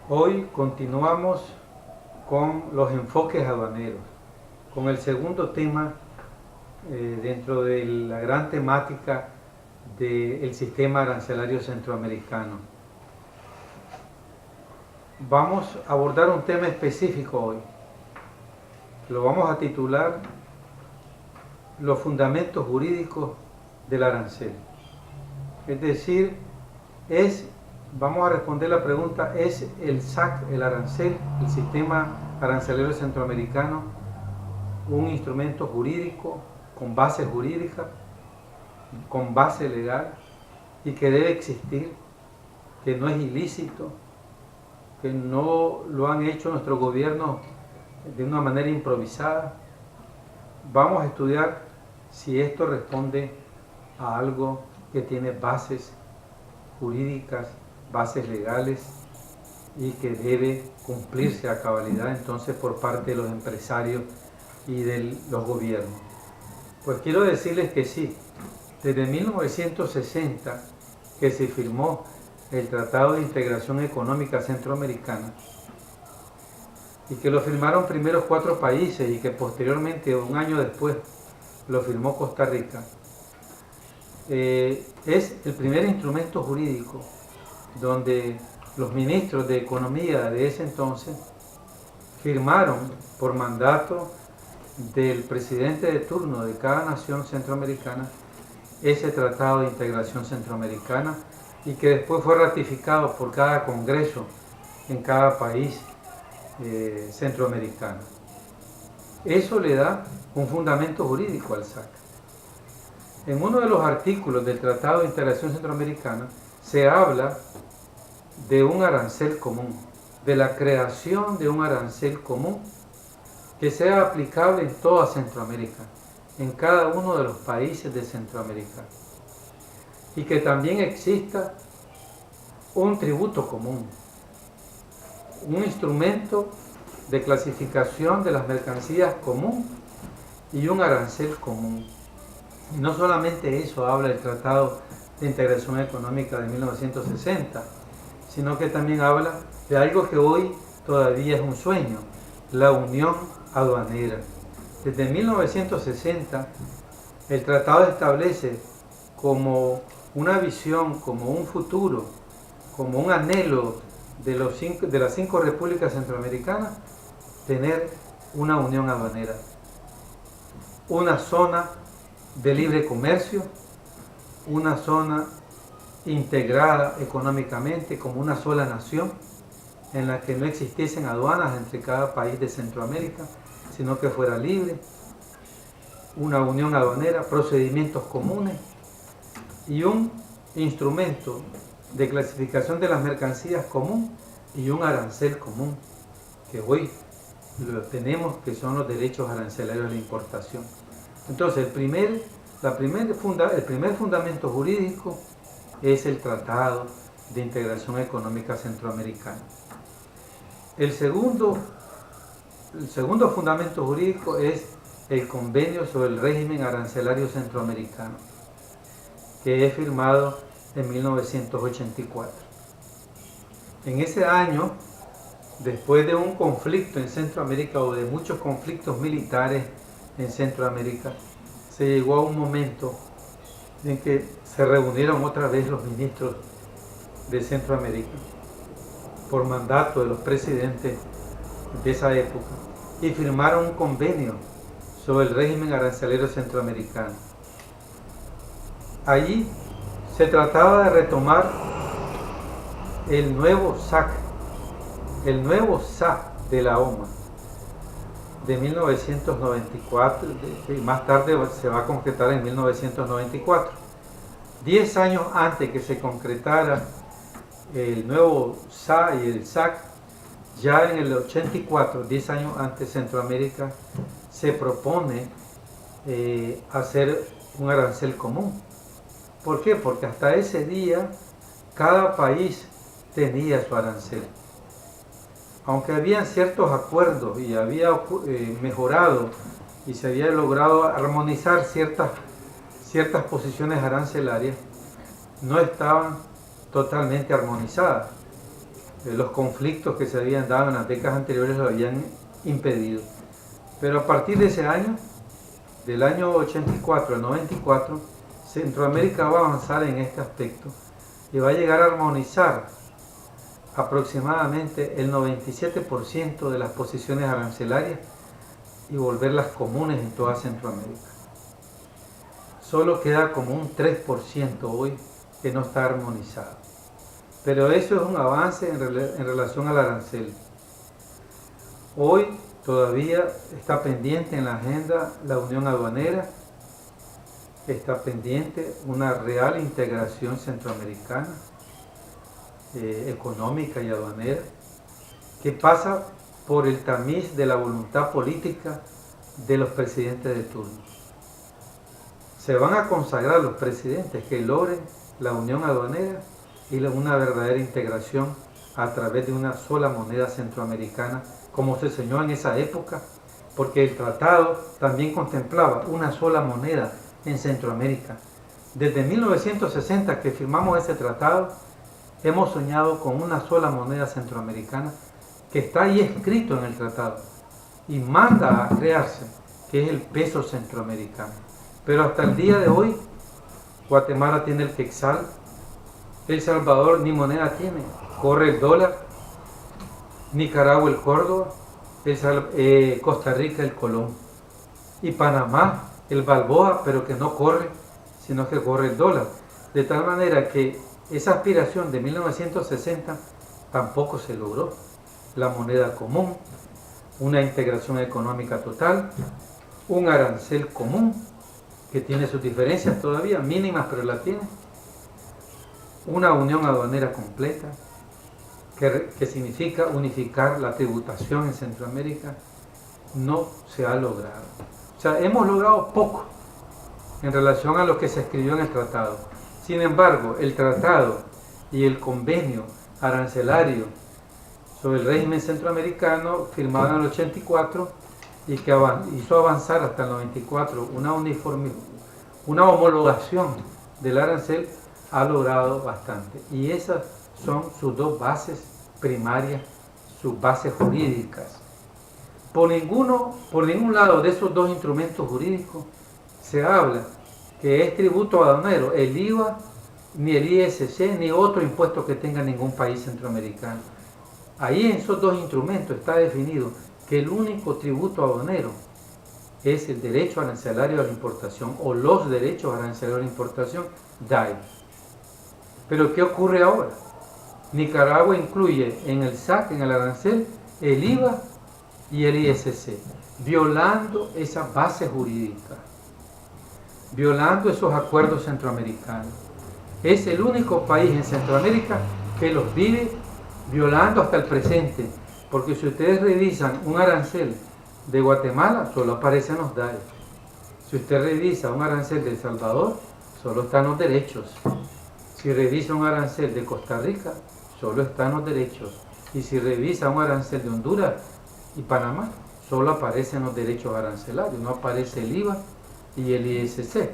Hoy continuamos con los enfoques aduaneros, con el segundo tema dentro de la gran temática del sistema arancelario centroamericano. Vamos a abordar un tema específico hoy. Lo vamos a titular Los fundamentos jurídicos del arancel. Es decir, vamos a responder la pregunta: ¿es el SAC, el arancel, el sistema arancelario centroamericano, un instrumento jurídico con base jurídica, con base legal y que debe existir, que no es ilícito, que no lo han hecho nuestros gobiernos de una manera improvisada? Vamos a estudiar si esto responde a algo que tiene bases jurídicas, bases legales y que debe cumplirse a cabalidad entonces por parte de los empresarios y de los gobiernos. Pues quiero decirles que sí, desde 1960 que se firmó el Tratado de Integración Económica Centroamericana y que lo firmaron primero 4 países y que posteriormente, un año después, lo firmó Costa Rica. Es el primer instrumento jurídico donde los ministros de Economía de ese entonces firmaron por mandato del presidente de turno de cada nación centroamericana ese Tratado de Integración Centroamericana y que después fue ratificado por cada congreso en cada país centroamericano. Eso le da un fundamento jurídico al SAC. En uno de los artículos del Tratado de Integración Centroamericana se habla de un arancel común, de la creación de un arancel común que sea aplicable en toda Centroamérica, en cada uno de los países de Centroamérica, y que también exista un tributo común, un instrumento de clasificación de las mercancías común y un arancel común. Y no solamente eso habla el Tratado de Integración Económica de 1960, sino que también habla de algo que hoy todavía es un sueño: la unión aduanera. Desde 1960 el tratado establece como una visión, como un futuro, como un anhelo de las 5 repúblicas centroamericanas, tener una unión aduanera, una zona de libre comercio, una zona integrada económicamente como una sola nación, en la que no existiesen aduanas entre cada país de Centroamérica, sino que fuera libre, una unión aduanera, procedimientos comunes y un instrumento de clasificación de las mercancías común y un arancel común, que hoy lo tenemos, que son los derechos arancelarios de importación. Entonces, el primer fundamento jurídico es el Tratado de Integración Económica Centroamericana. El segundo fundamento jurídico es el Convenio sobre el Régimen Arancelario Centroamericano, que es firmado en 1984. En ese año, después de un conflicto en Centroamérica o de muchos conflictos militares en Centroamérica, se llegó a un momento en que se reunieron otra vez los ministros de Centroamérica por mandato de los presidentes de esa época y firmaron un convenio sobre el régimen arancelario centroamericano. Allí se trataba de retomar el nuevo SAC de la OMA de 1994, y más tarde se va a concretar en 1994. 10 años antes que se concretara el nuevo SA y el SAC, ya en el 84, 10 años antes, Centroamérica se propone hacer un arancel común. ¿Por qué? Porque hasta ese día cada país tenía su arancel. Aunque habían ciertos acuerdos y había mejorado y se había logrado armonizar ciertas posiciones arancelarias, no estaban totalmente armonizadas. los conflictos que se habían dado en las décadas anteriores lo habían impedido. Pero a partir de ese año, del año 84 al 94, Centroamérica va a avanzar en este aspecto y va a llegar a armonizar aproximadamente el 97% de las posiciones arancelarias y volverlas comunes en toda Centroamérica. Solo queda como un 3% hoy que no está armonizado. Pero eso es un avance en relación al arancel. Hoy todavía está pendiente en la agenda la unión aduanera, está pendiente una real integración centroamericana, económica y aduanera, que pasa por el tamiz de la voluntad política de los presidentes de turno. Se van a consagrar los presidentes que logren la unión aduanera y una verdadera integración a través de una sola moneda centroamericana, como se enseñó en esa época, porque el tratado también contemplaba una sola moneda en Centroamérica. Desde 1960 que firmamos ese tratado, hemos soñado con una sola moneda centroamericana que está ahí escrito en el tratado y manda a crearse, que es el peso centroamericano. Pero hasta el día de hoy, Guatemala tiene el quetzal, El Salvador ni moneda tiene, corre el dólar, Nicaragua el córdoba, Costa Rica el colón y Panamá el balboa, pero que no corre, sino que corre el dólar. De tal manera que esa aspiración de 1960 tampoco se logró. La moneda común, una integración económica total, un arancel común que tiene sus diferencias todavía, mínimas pero las tiene, una unión aduanera completa, que significa unificar la tributación en Centroamérica, no se ha logrado. O sea, hemos logrado poco en relación a lo que se escribió en el tratado. Sin embargo, el tratado y el convenio arancelario sobre el régimen centroamericano firmado en el 84 y que hizo avanzar hasta el 94 una homologación del arancel, ha logrado bastante. Y esas son sus dos bases primarias, sus bases jurídicas. Por ningún lado de esos dos instrumentos jurídicos se habla que es tributo aduanero el IVA, ni el ISC, ni otro impuesto que tenga ningún país centroamericano. Ahí en esos dos instrumentos está definido que el único tributo aduanero es el derecho arancelario a la importación o los derechos arancelarios a la importación, DAI. Pero ¿qué ocurre ahora? Nicaragua incluye en el SAC, en el arancel, el IVA y el ISC, violando esa base jurídica, violando esos acuerdos centroamericanos. Es el único país en Centroamérica que los vive violando hasta el presente, porque si ustedes revisan un arancel de Guatemala, solo aparecen los DAI. Si usted revisa un arancel de El Salvador, solo están los derechos. Si revisa un arancel de Costa Rica, solo están los derechos. Y si revisa un arancel de Honduras y Panamá, solo aparecen los derechos arancelarios, no aparece el IVA y el ISC.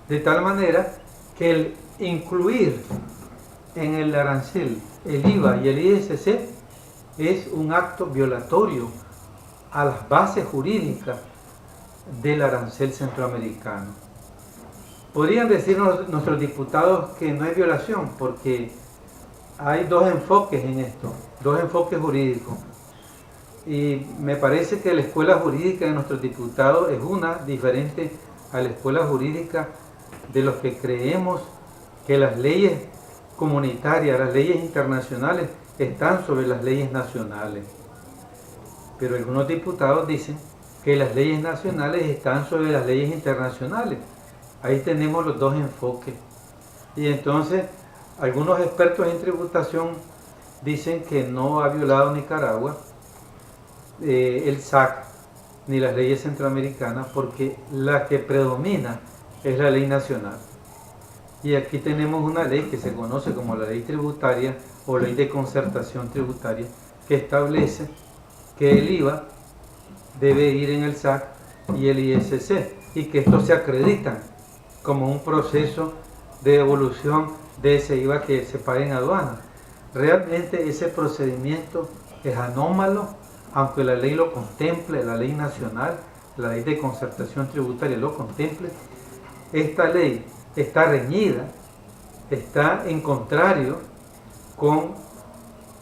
De tal manera que el incluir en el arancel el IVA y el ISC es un acto violatorio a las bases jurídicas del arancel centroamericano. Podrían decirnos nuestros diputados que no hay violación, porque hay dos enfoques en esto, dos enfoques jurídicos. Y me parece que la escuela jurídica de nuestros diputados es una diferente a la escuela jurídica de los que creemos que las leyes comunitarias, las leyes internacionales están sobre las leyes nacionales. Pero algunos diputados dicen que las leyes nacionales están sobre las leyes internacionales. Ahí tenemos los dos enfoques. Y entonces algunos expertos en tributación dicen que no ha violado Nicaragua el SAC ni las leyes centroamericanas, porque la que predomina es la ley nacional. Y aquí tenemos una ley que se conoce como la ley tributaria o ley de concertación tributaria, que establece que el IVA debe ir en el SAC y el ISC, y que estos se acreditan como un proceso de devolución de ese IVA que se paga en aduana. Realmente ese procedimiento es anómalo, aunque la ley lo contemple, la ley nacional, la ley de concertación tributaria lo contemple. Esta ley está reñida, está en contrario con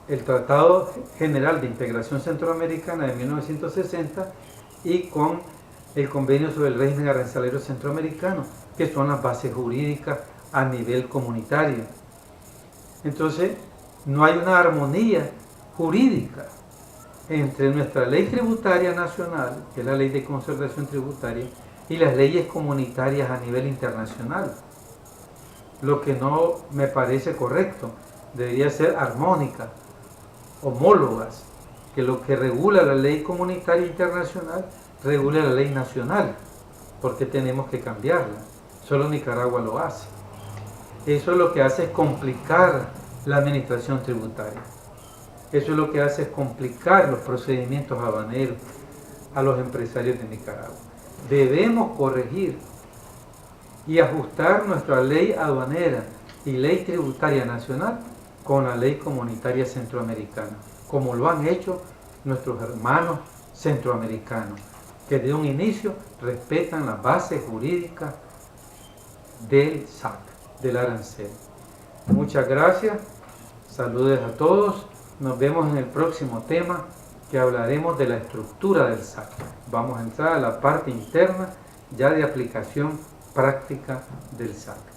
el Tratado General de Integración Centroamericana de 1960 y con el Convenio sobre el Régimen Arancelario Centroamericano, que son las bases jurídicas a nivel comunitario. Entonces, no hay una armonía jurídica entre nuestra ley tributaria nacional, que es la ley de concertación tributaria, y las leyes comunitarias a nivel internacional. Lo que no me parece correcto, debería ser armónica, homólogas, que lo que regula la ley comunitaria internacional regula la ley nacional, porque tenemos que cambiarla. Solo Nicaragua lo hace. Eso lo que hace es complicar la administración tributaria. Eso es lo que hace es complicar los procedimientos aduaneros a los empresarios de Nicaragua. Debemos corregir y ajustar nuestra ley aduanera y ley tributaria nacional con la ley comunitaria centroamericana, como lo han hecho nuestros hermanos centroamericanos, que de un inicio respetan las bases jurídicas del SAC, del arancel. Muchas gracias, saludos a todos, nos vemos en el próximo tema, que hablaremos de la estructura del SAC. Vamos a entrar a la parte interna ya de aplicación práctica del SAC.